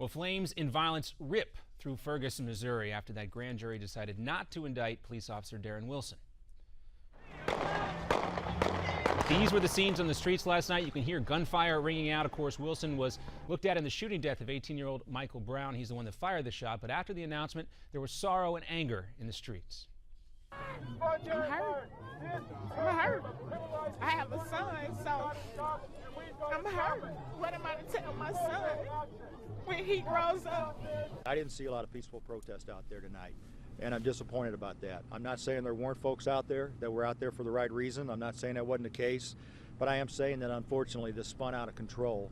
Well, flames and violence rip through Ferguson, Missouri after that grand jury decided not to indict police officer Darren Wilson. These were the scenes on the streets last night. You can hear gunfire ringing out. Of course, Wilson was looked at in the shooting death of 18-year-old Michael Brown. He's the one that fired the shot. But after the announcement, there was sorrow and anger in the streets. I'm hurt. I'm hurt. I have a son, so I'm hurt. What am I to tell my son when he grows up? I didn't see a lot of peaceful protest out there tonight, and I'm disappointed about that. I'm not saying there weren't folks out there that were out there for the right reason. I'm not saying that wasn't the case, but I am saying that unfortunately this spun out of control.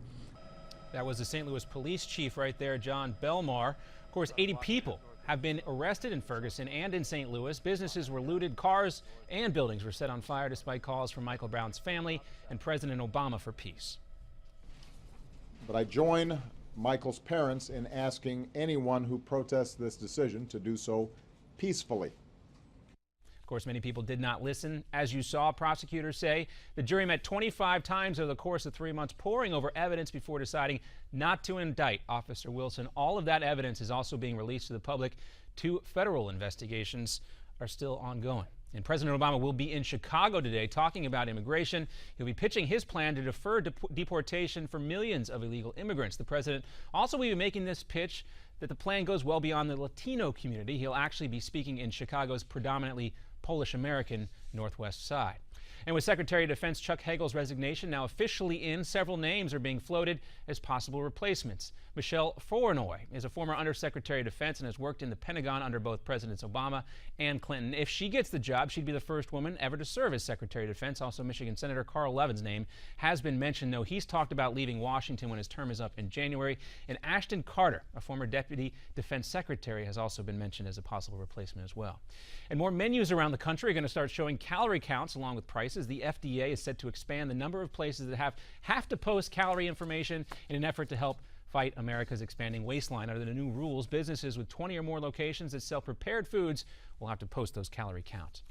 That was the St. Louis police chief right there, John Bachman. Of course, 80 people have been arrested in Ferguson and in St. Louis. Businesses were looted, cars and buildings were set on fire despite calls from Michael Brown's family and President Obama for peace. But I join Michael's parents in asking anyone who protests this decision to do so peacefully. Of course, many people did not listen. As you saw, prosecutors say the jury met 25 times over the course of 3 months, poring over evidence before deciding not to indict Officer Wilson. All of that evidence is also being released to the public. 2 federal investigations are still ongoing. And President Obama will be in Chicago today talking about immigration. He'll be pitching his plan to defer deportation for millions of illegal immigrants. The president also will be making this pitch that the plan goes well beyond the Latino community. He'll actually be speaking in Chicago's predominantly Polish-American Northwest side. And with Secretary of Defense Chuck Hagel's resignation now officially in, several names are being floated as possible replacements. Michelle Flournoy is a former Undersecretary of Defense and has worked in the Pentagon under both Presidents Obama and Clinton. If she gets the job, she'd be the first woman ever to serve as Secretary of Defense. Also, Michigan Senator Carl Levin's name has been mentioned, though he's talked about leaving Washington when his term is up in January. And Ashton Carter, a former Deputy Defense Secretary, has also been mentioned as a possible replacement as well. And more menus around the country are going to start showing calorie counts along with prices. The FDA is set to expand the number of places that have to post calorie information in an effort to help fight America's expanding waistline. Under the new rules, businesses with 20 or more locations that sell prepared foods will have to post those calorie counts.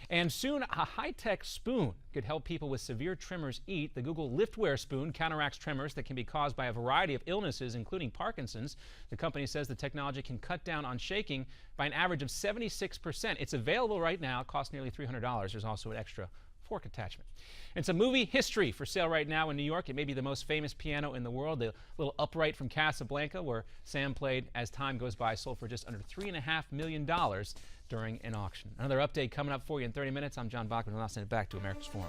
And soon, a high-tech spoon could help people with severe tremors eat. The Google Liftware spoon counteracts tremors that can be caused by a variety of illnesses, including Parkinson's. The company says the technology can cut down on shaking by an average of 76%. It's available right now. It costs nearly $300. There's also an extra fork attachment. And some movie history for sale right now in New York. It may be the most famous piano in the world, the little upright from Casablanca, where Sam played as time goes by, sold for just under $3.5 million during an auction. Another update coming up for you in 30 minutes. I'm John Bachman, and I'll send it back to America's Forum.